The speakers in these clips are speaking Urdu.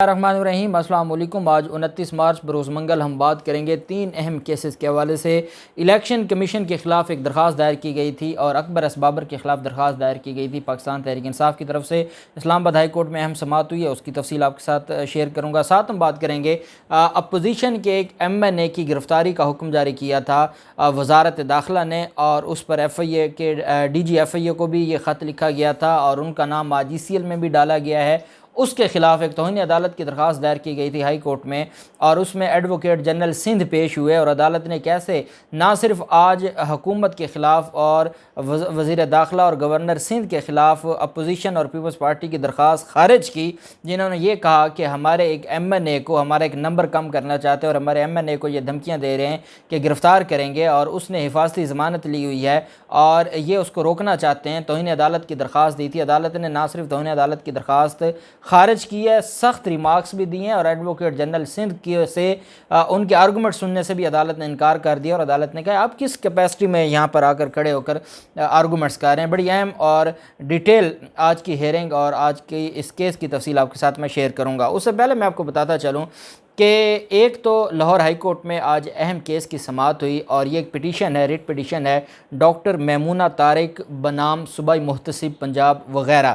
الرحمن السلام علیکم۔ آج 29 مارچ بروز منگل ہم بات کریں گے 3 اہم کیسز کے حوالے سے۔ الیکشن کمیشن کے خلاف ایک درخواست دائر کی گئی تھی اور اکبر اسبابر کے خلاف درخواست دائر کی گئی تھی پاکستان تحریک انصاف کی طرف سے۔ اسلام آباد ہائی کورٹ میں اہم سماعت ہوئی ہے، اس کی تفصیل آپ کے ساتھ شیئر کروں گا۔ ساتھ ہم بات کریں گے اپوزیشن کے ایک MNA کی گرفتاری کا حکم جاری کیا تھا وزارت داخلہ نے، اور اس پر FIA کے DG FIA کو بھی یہ خط لکھا گیا تھا اور ان کا نام آج ECL میں بھی ڈالا گیا ہے۔ اس کے خلاف ایک توہین عدالت کی درخواست دائر کی گئی تھی ہائی کورٹ میں، اور اس میں ایڈوکیٹ جنرل سندھ پیش ہوئے، اور عدالت نے کیسے نہ صرف آج حکومت کے خلاف اور وزیر داخلہ اور گورنر سندھ کے خلاف اپوزیشن اور پیپلز پارٹی کی درخواست خارج کی، جنہوں نے یہ کہا کہ ہمارے ایک MNA کو ہمارا ایک نمبر کم کرنا چاہتے ہیں اور ہمارے MNA کو یہ دھمکیاں دے رہے ہیں کہ گرفتار کریں گے، اور اس نے حفاظتی ضمانت لی ہوئی ہے اور یہ اس کو روکنا چاہتے ہیں۔ توہین عدالت کی درخواست دی تھی، عدالت نے نہ صرف توہین عدالت کی درخواست خارج کی ہے، سخت ریمارکس بھی دیے ہیں، اور ایڈوکیٹ جنرل سندھ کی سے ان کے آرگومنٹ سننے سے بھی عدالت نے انکار کر دیا، اور عدالت نے کہا آپ کس کیپیسٹی میں یہاں پر آ کر کھڑے ہو کر آرگومنٹس کر رہے ہیں۔ بڑی اہم اور ڈیٹیل آج کی ہیئرنگ اور آج کی اس کیس کی تفصیل آپ کے ساتھ میں شیئر کروں گا۔ اس سے پہلے میں آپ کو بتاتا چلوں کہ ایک تو لاہور ہائی کورٹ میں آج اہم کیس کی سماعت ہوئی، اور یہ ایک پٹیشن ہے، ریٹ پٹیشن ہے ڈاکٹر میمونہ طارق بنام صوبائی محتسب پنجاب وغیرہ۔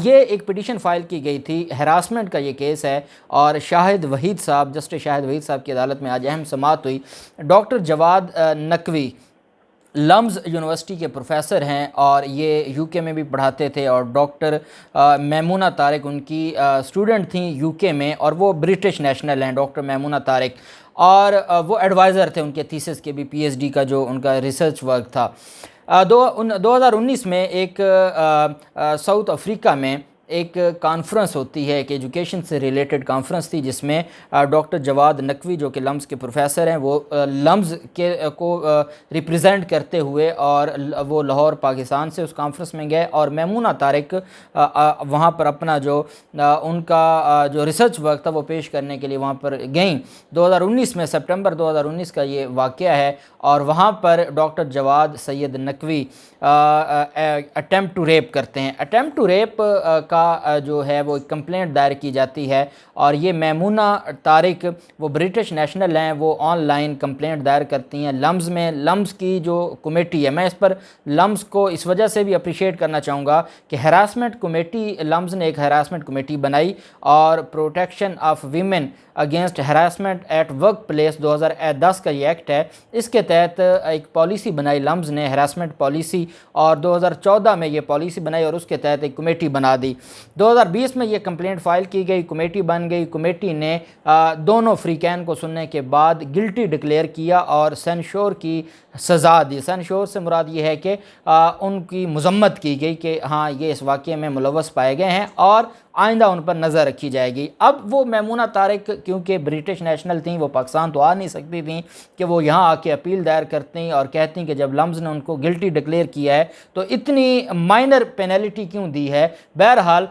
یہ ایک پٹیشن فائل کی گئی تھی، ہراسمنٹ کا یہ کیس ہے، اور شاہد وحید صاحب، جسٹس شاہد وحید صاحب کی عدالت میں آج اہم سماعت ہوئی۔ ڈاکٹر جواد نقوی لمز یونیورسٹی کے پروفیسر ہیں اور یہ UK میں بھی پڑھاتے تھے، اور ڈاکٹر میمونہ طارق ان کی اسٹوڈنٹ تھیں UK میں، اور وہ برٹش نیشنل ہیں ڈاکٹر میمونہ طارق، اور وہ ایڈوائزر تھے ان کے تھیسس کے بھی PhD کا جو ان کا ریسرچ ورک تھا۔ 2019 میں ایک ساؤتھ افریقہ میں ایک کانفرنس ہوتی ہے، ایک ایجوکیشن سے ریلیٹڈ کانفرنس تھی، جس میں ڈاکٹر جواد نقوی جو کہ لمز کے پروفیسر ہیں، وہ لمز کو ریپریزنٹ کرتے ہوئے، اور وہ لاہور پاکستان سے اس کانفرنس میں گئے، اور میمونہ طارق وہاں پر اپنا جو ان کا جو ریسرچ ورک تھا وہ پیش کرنے کے لیے وہاں پر گئیں۔ 2019 میں سپٹمبر 2019 کا یہ واقعہ ہے، اور وہاں پر doctor Jawad Syed Naqvi attempt to rape کرتے ہیں۔ اٹیمپٹ ٹو ریپ کا جو ہے وہ کمپلینٹ دائر کی جاتی ہے، اور یہ میمونہ طارق وہ برٹش نیشنل ہیں، وہ آن لائن کمپلینٹ دائر کرتی ہیں لمز میں۔ لمز کی جو کمیٹی ہے، میں اس پر لمز کو اس وجہ سے بھی اپریشیٹ کرنا چاہوں گا کہ ہراسمنٹ کمیٹی، لمز نے ایک ہراسمنٹ کمیٹی بنائی، اور protection of women against harassment at work place 2010 کا یہ ایکٹ ہے، اس کے تحت ایک پالیسی بنائی لمز نے، ہراسمنٹ پالیسی، اور 2014 میں یہ پالیسی بنائی، اور اس کے تحت ایک کمیٹی بنا دی۔ 2020 میں یہ کمپلینٹ فائل کی گئی، کمیٹی بن گئی، کمیٹی نے دونوں فریقین کو سننے کے بعد گلٹی ڈکلیئر کیا اور سینشور کی سزا دی۔ سینشور سے مراد یہ ہے کہ ان کی مذمت کی گئی کہ ہاں یہ اس واقعے میں ملوث پائے گئے ہیں، اور آئندہ ان پر نظر رکھی جائے گی۔ اب وہ میمونہ طارق کیونکہ برٹش نیشنل تھیں، وہ پاکستان تو آ نہیں سکتی تھیں کہ وہ یہاں آ کے اپیل دائر کرتی اور کہتی کہ جب لمز نے ان کو گلٹی ڈکلیئر کیا ہے تو اتنی مائنر پینلٹی کیوں دی ہے۔ بہرحال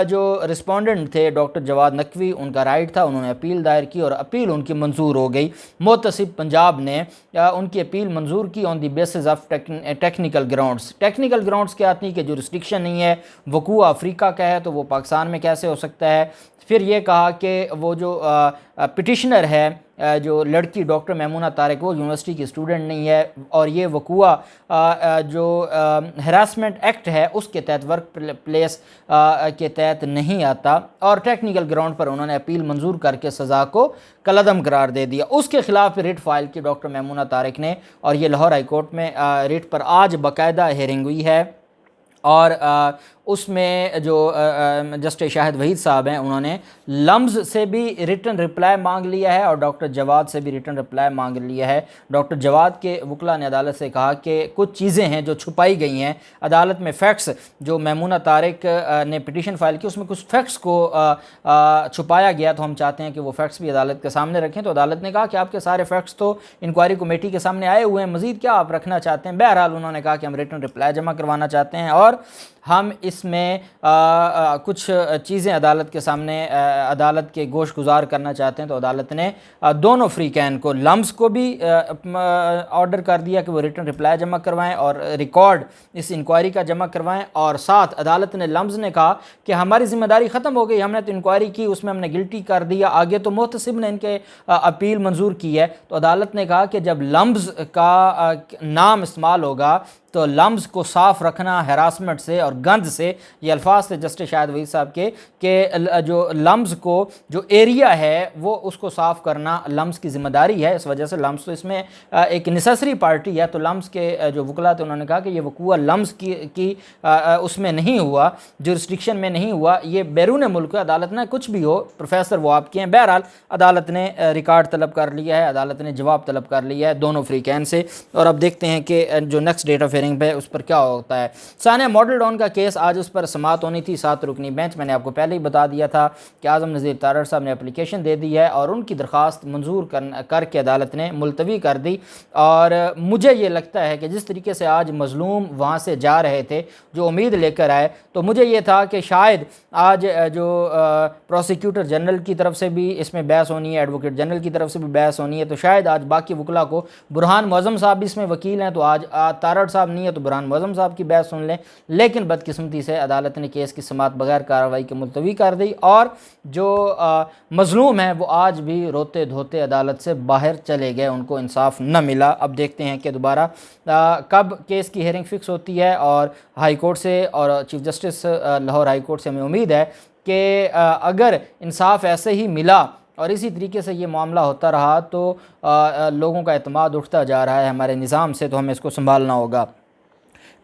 جو رسپونڈنٹ تھے ڈاکٹر جواد نقوی، ان کا رائٹ تھا، انہوں نے اپیل دائر کی، اور اپیل ان کی منظور ہو گئی۔ محتسب پنجاب نے ان کی اپیل منظور کی on the basis of technical grounds. Technical grounds کیا آتی ہے کہ جورسڈکشن نہیں ہے، وقوع افریقہ کا ہے تو وہ پاکستان میں کیسے ہو سکتا ہے۔ پھر یہ کہا کہ وہ جو پٹیشنر ہے، جو لڑکی ڈاکٹر میمونہ طارق، وہ یونیورسٹی کی اسٹوڈنٹ نہیں ہے، اور یہ وقوع جو ہراسمنٹ ایکٹ ہے اس کے تحت، ورک پلیس کے تحت نہیں آتا، اور ٹیکنیکل گراؤنڈ پر انہوں نے اپیل منظور کر کے سزا کو کالعدم قرار دے دیا۔ اس کے خلاف ریٹ فائل کی ڈاکٹر میمونہ طارق نے، اور یہ لاہور ہائی کورٹ میں ریٹ پر آج باقاعدہ ہیئرنگ ہوئی ہے، اور اس میں جو جسٹس شاہد وحید صاحب ہیں، انہوں نے لمز سے بھی ریٹن رپلائی مانگ لیا ہے، اور ڈاکٹر جواد سے بھی ریٹن رپلائی مانگ لیا ہے۔ ڈاکٹر جواد کے وکلاء نے عدالت سے کہا کہ کچھ چیزیں ہیں جو چھپائی گئی ہیں عدالت میں، فیکٹس جو میمونہ طارق نے پٹیشن فائل کی اس میں کچھ فیکٹس کو چھپایا گیا، تو ہم چاہتے ہیں کہ وہ فیکٹس بھی عدالت کے سامنے رکھیں۔ تو عدالت نے کہا کہ آپ کے سارے فیکٹس تو انکوائری کمیٹی کے سامنے آئے ہوئے ہیں، مزید کیا آپ رکھنا چاہتے ہیں۔ بہرحال انہوں نے کہا کہ ہم ریٹن رپلائی جمع کروانا چاہتے ہیں، اور ہم اس میں کچھ چیزیں عدالت کے سامنے عدالت کے گوش گزار کرنا چاہتے ہیں، تو عدالت نے دونوں فریقین کو، لمز کو بھی آرڈر کر دیا کہ وہ ریٹن رپلائی جمع کروائیں اور ریکارڈ اس انکوائری کا جمع کروائیں، اور ساتھ عدالت نے لمز نے کہا کہ ہماری ذمہ داری ختم ہو گئی، ہم نے تو انکوائری کی، اس میں ہم نے گلٹی کر دیا، آگے تو محتسب نے ان کے اپیل منظور کی ہے۔ تو عدالت نے کہا کہ جب لمز کا نام استعمال ہوگا تو لمز کو صاف رکھنا ہراسمنٹ سے اور گند سے، یہ الفاظ تھے جسٹس شاہد وحید صاحب کے، کہ جو لمز کو جو ایریا ہے وہ اس کو صاف کرنا لمز کی ذمہ داری ہے۔ اس وجہ سے لمز تو اس میں ایک نیسیسری پارٹی ہے، تو لمز کے جو وکلاء تھے انہوں نے کہا کہ یہ وقوع لمز کی اس میں نہیں ہوا، جورسڈکشن میں نہیں ہوا، یہ بیرون ملک ہے۔ عدالت نے کچھ بھی ہو پروفیسر وہ آپ کے ہیں، بہرحال عدالت نے ریکارڈ طلب کر لیا ہے، عدالت نے جواب طلب کر لیا ہے دونوں فریقین سے، اور اب دیکھتے ہیں کہ جو نیکسٹ ڈیٹ آف ہیئرنگ پہ اس پر کیا ہوتا ہے۔ ثانیہ ماڈل ٹاؤن کا کیس، آج اس پر سماعت ہونی تھی 7 رکنی بینچ، میں نے آپ کو پہلے ہی بتا دیا تھا کہ اعظم نذیر تارڑ صاحب نے اپلیکیشن دے دی ہے اور ان کی درخواست منظور کر کے عدالت نے ملتوی کر دی، اور مجھے یہ لگتا ہے کہ جس طریقے سے آج مظلوم وہاں سے جا رہے تھے جو امید لے کر آئے، تو مجھے یہ تھا کہ شاید آج جو پروسیکیوٹر جنرل کی طرف سے بھی اس میں بحث ہونی ہے، ایڈوکیٹ جنرل کی طرف سے بھی بحث ہونی ہے، تو شاید آج باقی وکلاء کو، برہان معظم صاحب بھی اس میں وکیل ہیں تو آج تارڑ صاحب نہیں ہے تو برہان معظم صاحب کی بحث سن لیں، لیکن بدقسمتی سے عدالت نے کیس کی سماعت بغیر کارروائی کے ملتوی کر دی، اور جو مظلوم ہیں وہ آج بھی روتے دھوتے عدالت سے باہر چلے گئے، ان کو انصاف نہ ملا۔ اب دیکھتے ہیں کہ دوبارہ کب کیس کی ہیئرنگ فکس ہوتی ہے، اور ہائی کورٹ سے اور chief justice Lahore high court سے ہمیں امید ہے کہ اگر انصاف ایسے ہی ملا اور اسی طریقے سے یہ معاملہ ہوتا رہا تو لوگوں کا اعتماد اٹھتا جا رہا ہے ہمارے نظام سے، تو ہمیں اس کو سنبھالنا ہوگا۔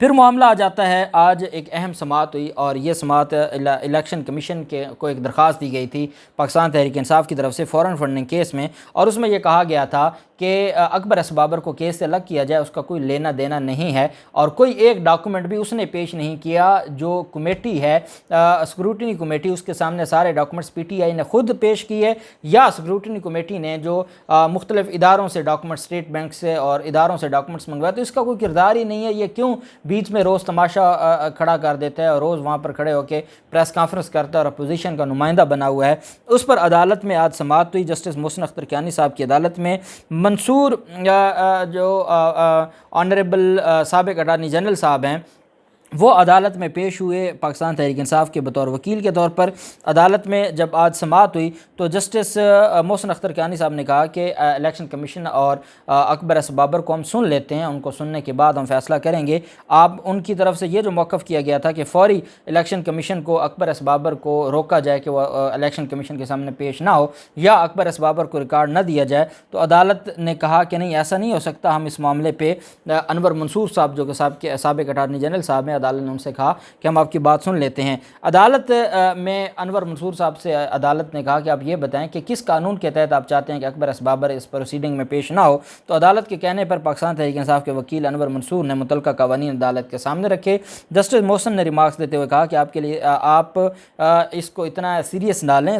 پھر معاملہ آ جاتا ہے، آج ایک اہم سماعت ہوئی، اور یہ سماعت الیکشن کمیشن کو ایک درخواست دی گئی تھی پاکستان تحریک انصاف کی طرف سے فورن فنڈنگ کیس میں، اور اس میں یہ کہا گیا تھا کہ اکبر ایس بابر کو کیس سے الگ کیا جائے، اس کا کوئی لینا دینا نہیں ہے، اور کوئی ایک ڈاکومنٹ بھی اس نے پیش نہیں کیا۔ جو کمیٹی ہے اسکروٹنی کمیٹی، اس کے سامنے سارے ڈاکومنٹس پی ٹی آئی نے خود پیش کیے، یا اسکروٹنی کمیٹی نے جو مختلف اداروں سے ڈاکومنٹ، اسٹیٹ بینک سے اور اداروں سے ڈاکومنٹس منگوائے، تو اس کا کوئی کردار ہی نہیں ہے۔ یہ کیوں بیچ میں روز تماشا کھڑا کر دیتا ہے اور روز وہاں پر کھڑے ہو کے پریس کانفرنس کرتا ہے اور اپوزیشن کا نمائندہ بنا ہوا ہے۔ اس پر عدالت میں آج سماعت ہوئی، جسٹس محسن اختر کیانی صاحب کی عدالت میں منصور جو آنریبل سابق اٹارنی جنرل صاحب ہیں، وہ عدالت میں پیش ہوئے پاکستان تحریک انصاف کے بطور وکیل کے طور پر۔ عدالت میں جب آج سماعت ہوئی تو جسٹس محسن اختر کیانی صاحب نے کہا کہ الیکشن کمیشن اور اکبر ایس بابر کو ہم سن لیتے ہیں، ان کو سننے کے بعد ہم فیصلہ کریں گے۔ آپ ان کی طرف سے یہ جو موقف کیا گیا تھا کہ فوری الیکشن کمیشن کو اکبر ایس بابر کو روکا جائے کہ وہ الیکشن کمیشن کے سامنے پیش نہ ہو، یا اکبر ایس بابر کو ریکارڈ نہ دیا جائے، تو عدالت نے کہا کہ نہیں، ایسا نہیں ہو سکتا، ہم اس معاملے پہ انور منصور صاحب جو کہ سابق اٹارنی جنرل صاحب ہیں، عدالت نے ان سے کہا کہ ہم آپ کی بات سن لیتے ہیں۔ عدالت میں انور منصور صاحب سے عدالت نے کہا کہ آپ یہ بتائیں کہ کس قانون کے تحت آپ چاہتے ہیں کہ اکبر ایس بابر اس پروسیڈنگ میں پیش نہ ہو، تو عدالت کے کہنے پر پاکستان تحریک انصاف کے وکیل انور منصور نے متعلقہ قوانین عدالت کے سامنے رکھے۔ جسٹس محسن نے ریمارکس دیتے ہوئے کہا کہ آپ کے لیے آپ اس کو اتنا سیریس نہ لیں،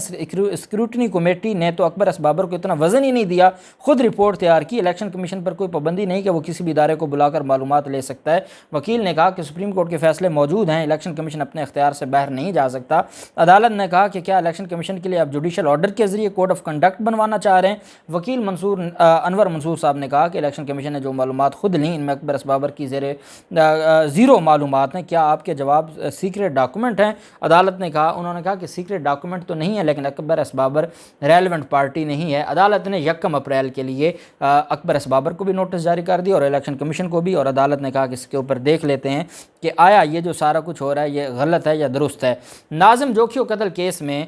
اسکروٹنی کمیٹی نے تو اکبر ایس بابر کو اتنا وزن ہی نہیں دیا، خود رپورٹ تیار کی، الیکشن کمیشن پر کوئی پابندی نہیں کہ وہ کسی بھی ادارے کو بلا کر معلومات لے سکتا ہے۔ وکیل نے کہا کہ سپریم کورٹ کے فیصلے موجود ہیں، الیکشن کمیشن اپنے اختیار سے باہر نہیں جا سکتا۔ عدالت نے کہا کہ کیا الیکشن کمیشن کے لیے آپ جوڈیشل آرڈر کے ذریعے کوڈ آف کنڈکٹ بنوانا چاہ رہے ہیں؟ وکیل انور منصور صاحب نے کہا کہ الیکشن کمیشن نے جو معلومات خود لیں ان میں اکبر ایس بابر کی زیرو معلومات ہیں، کیا آپ کے جواب سیکریٹ ڈاکومنٹ ہیں؟ عدالت نے کہا، انہوں نے کہا کہ سیکریٹ ڈاکومنٹ تو نہیں ہے، لیکن اکبر ایس بابر ریلیونٹ پارٹی نہیں ہے۔ عدالت نے 1 اپریل کے لیے اکبر ایس بابر کو بھی نوٹس جاری کر دی اور الیکشن کمیشن کو بھی، اور عدالت نے کہا کہ اس کے اوپر دیکھ لیتے ہیں کہ آیا یہ جو سارا کچھ ہو رہا ہے یہ غلط ہے یا درست ہے۔ ناظم جوکھیو قتل کیس میں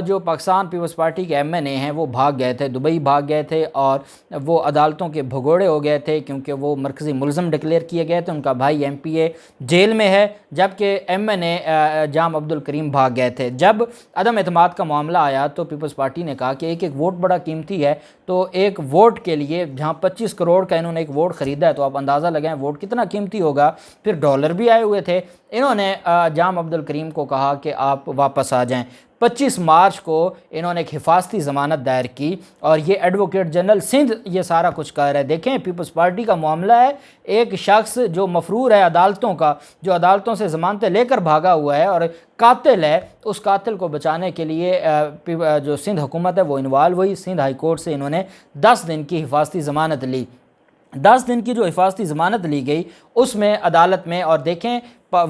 جو پاکستان پیپلز پارٹی کے ایم این اے ہیں وہ بھاگ گئے تھے، دبئی بھاگ گئے تھے، اور وہ عدالتوں کے بھگوڑے ہو گئے تھے کیونکہ وہ مرکزی ملزم ڈکلیئر کیے گئے تھے، ان کا بھائی ایم پی اے جیل میں ہے، جبکہ ایم این اے جام عبد الکریم بھاگ گئے تھے۔ جب عدم اعتماد کا معاملہ آیا تو پیپلز پارٹی نے کہا کہ ایک ووٹ بڑا قیمتی ہے، تو ایک ووٹ کے لیے جہاں 25 کروڑ کا انہوں نے ایک ووٹ خریدا ہے، تو آپ اندازہ لگائیں ووٹ کتنا قیمتی ہوگا۔ پھر ڈالر بھی آئے ہوئے تھے، انہوں نے جام عبد الکریم کو کہا کہ آپ واپس آ جائیں۔ 25 مارچ کو انہوں نے ایک حفاظتی ضمانت دائر کی اور یہ ایڈوکیٹ جنرل سندھ یہ سارا کچھ کر رہے ہیں۔ دیکھیں پیپلز پارٹی کا معاملہ ہے، ایک شخص جو مفرور ہے عدالتوں کا، جو عدالتوں سے ضمانتیں لے کر بھاگا ہوا ہے اور قاتل ہے، اس قاتل کو بچانے کے لیے جو سندھ حکومت ہے وہ انوالو ہوئی۔ سندھ ہائی کورٹ سے انہوں نے 10 دن کی حفاظتی ضمانت لی۔ 10 دن کی جو حفاظتی ضمانت لی گئی اس میں عدالت میں، اور دیکھیں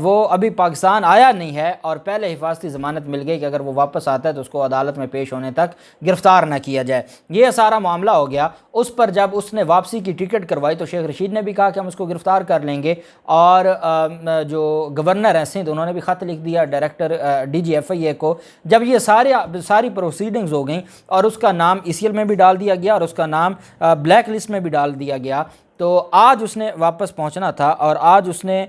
وہ ابھی پاکستان آیا نہیں ہے اور پہلے حفاظتی ضمانت مل گئی کہ اگر وہ واپس آتا ہے تو اس کو عدالت میں پیش ہونے تک گرفتار نہ کیا جائے۔ یہ سارا معاملہ ہو گیا۔ اس پر جب اس نے واپسی کی ٹکٹ کروائی تو شیخ رشید نے بھی کہا کہ ہم اس کو گرفتار کر لیں گے، اور جو گورنر ہیں سندھ انہوں نے بھی خط لکھ دیا ڈائریکٹر DGFIA کو۔ جب یہ ساری پروسیڈنگز ہو گئیں اور اس کا نام ECL میں بھی ڈال دیا گیا اور اس کا نام بلیک لسٹ میں بھی ڈال دیا گیا، تو آج اس نے واپس پہنچنا تھا اور آج اس نے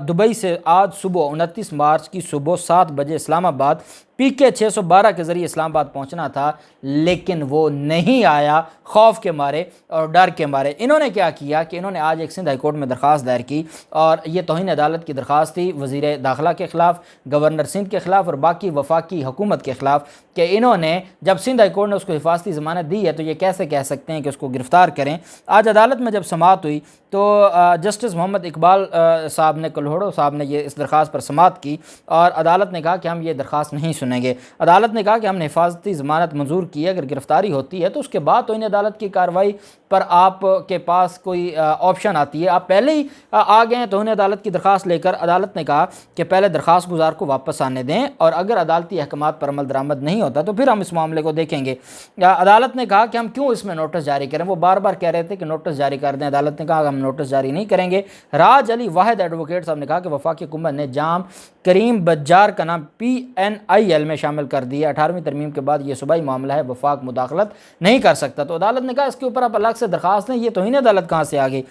دبئی سے آج صبح 29 مارچ کی صبح 7 بجے اسلام آباد PK 612 کے ذریعے اسلام آباد پہنچنا تھا، لیکن وہ نہیں آیا خوف کے مارے اور ڈر کے مارے۔ انہوں نے کیا کیا کہ انہوں نے آج ایک سندھ ہائی کورٹ میں درخواست دائر کی، اور یہ توہین عدالت کی درخواست تھی وزیر داخلہ کے خلاف، گورنر سندھ کے خلاف اور باقی وفاقی حکومت کے خلاف، کہ انہوں نے جب سندھ ہائی کورٹ نے اس کو حفاظتی ضمانت دی ہے تو یہ کیسے کہہ سکتے ہیں کہ اس کو گرفتار کریں۔ آج عدالت میں جب سماعت ہوئی تو جسٹس محمد اقبال صاحب نے، کلہوڑو صاحب نے یہ اس درخواست پر سماعت کی، اور عدالت نے کہا کہ ہم یہ درخواست نہیں سنیں گے۔ عدالت نے کہا کہ ہم نے حفاظتی ضمانت منظور کی ہے، اگر گرفتاری ہوتی ہے تو اس کے بعد توہین عدالت کی کارروائی پر آپ کے پاس کوئی آپشن آتی ہے۔ آپ پہلے ہی آ گئے ہیں توہین عدالت کی درخواست لے کر۔ عدالت نے کہا کہ پہلے درخواست گزار کو واپس آنے دیں، اور اگر عدالتی احکامات پر عمل درآمد نہیں ہوتا تو پھر ہم اس معاملے کو دیکھیں گے۔ عدالت نے کہا کہ ہم کیوں اس میں نوٹس جاری کریں، وہ بار بار کہہ رہے تھے کہ نوٹس جاری کر دیں۔ عدالت نے کہا کہ ہم نوٹس جاری نہیں کریں گے۔ راج علی واحد ایڈوکیٹ صاحب نے کہا کہ وفاقی حکومت نے جام کریم بجار کا نام PNIL میں شامل کر دیا، 18ویں ترمیم کے بعد یہ صوبائی معاملہ ہے، وفاق مداخلت نہیں کر سکتا۔ تو عدالت نے کہا اس کے اوپر آپ الگ سے درخواست دیں، یہ توہین عدالت کہاں سے آ گئی۔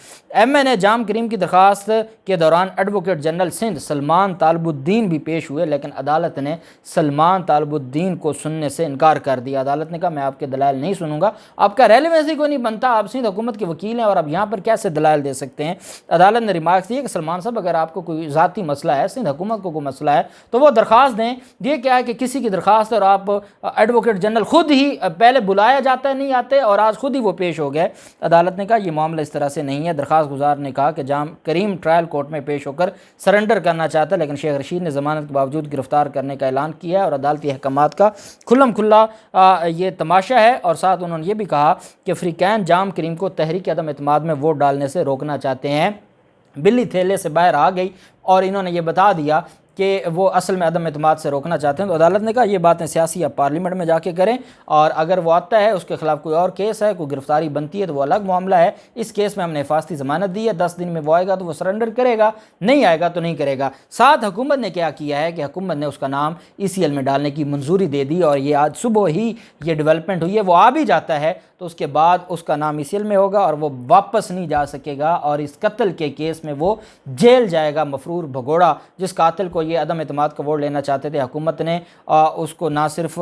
MNA جام کریم کی درخواست کے دوران ایڈوکیٹ جنرل سندھ سلمان طالب الدین بھی پیش ہوئے، لیکن عدالت نے سلمان طالب الدین کو سننے سے انکار کر دیا۔ عدالت نے کہا میں آپ کے دلائل نہیں سنوں گا، آپ کا ریلیونسی کو نہیں بنتا، آپ سندھ حکومت کے وکیل ہیں اور آپ یہاں پر کیسے دلائل دے سکتے ہیں۔ عدالت نے ریمارکس دی کہ سلمان صاحب اگر آپ کو کوئی ذاتی مسئلہ ہے، سندھ حکومت کو کوئی مسئلہ ہے تو وہ درخواست دیں۔ یہ کیا ہے کہ کسی کی درخواست اور آپ ایڈوکیٹ جنرل خود ہی پہلے بلایا جاتا ہے نہیں آتے، اور آج خود ہی وہ پیش ہو گئے۔ عدالت نے کہا یہ معاملہ اس طرح سے نہیں ہے۔ درخواست گزار نے کہا کہ جام کریم ٹرائل کورٹ میں پیش ہو کر سرنڈر کرنا چاہتا ہے، لیکن شیخ رشید نے ضمانت کے باوجود گرفتار کرنے کا اعلان کیا ہے، اور عدالتی احکامات کا کھلا یہ تماشا ہے۔ اور ساتھ انہوں نے یہ بھی کہا کہ فریقین جام کریم کو تحریک عدم اعتماد میں ووٹ ڈالنے سے روکنا چاہتے ہیں۔ بلی تھیلے سے باہر آ گئی اور انہوں نے یہ بتا دیا کہ وہ اصل میں عدم اعتماد سے روکنا چاہتے ہیں۔ تو عدالت نے کہا یہ باتیں سیاسی یا پارلیمنٹ میں جا کے کریں، اور اگر وہ آتا ہے اس کے خلاف کوئی اور کیس ہے، کوئی گرفتاری بنتی ہے تو وہ الگ معاملہ ہے۔ اس کیس میں ہم نے حفاظتی ضمانت دی ہے، 10 دن میں وہ آئے گا تو وہ سرنڈر کرے گا، نہیں آئے گا تو نہیں کرے گا۔ ساتھ حکومت نے کیا کیا ہے کہ حکومت نے اس کا نام ECL میں ڈالنے کی منظوری دے دی، اور یہ آج صبح ہی یہ ڈیولپمنٹ ہوئی ہے۔ وہ آ بھی جاتا ہے تو اس کے بعد اس کا نام ECL میں ہوگا اور وہ واپس نہیں جا سکے گا، اور اس قتل کے کیس میں وہ جیل جائے گا۔ مفرور بھگوڑا جس قاتل کو یہ عدم اعتماد کا ووٹ لینا چاہتے تھے، حکومت نے اس کو نہ صرف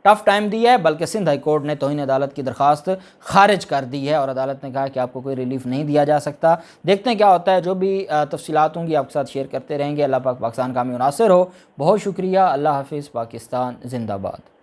ٹف ٹائم دیا ہے بلکہ سندھ ہائی کورٹ نے توہین عدالت کی درخواست خارج کر دی ہے، اور عدالت نے کہا کہ آپ کو کوئی ریلیف نہیں دیا جا سکتا۔ دیکھتے ہیں کیا ہوتا ہے، جو بھی تفصیلات ہوں گی آپ کے ساتھ شیئر کرتے رہیں گے۔ اللہ پاک پاکستان کا حامی و ناصر ہو۔ بہت شکریہ، اللہ حافظ، پاکستان زندہ باد۔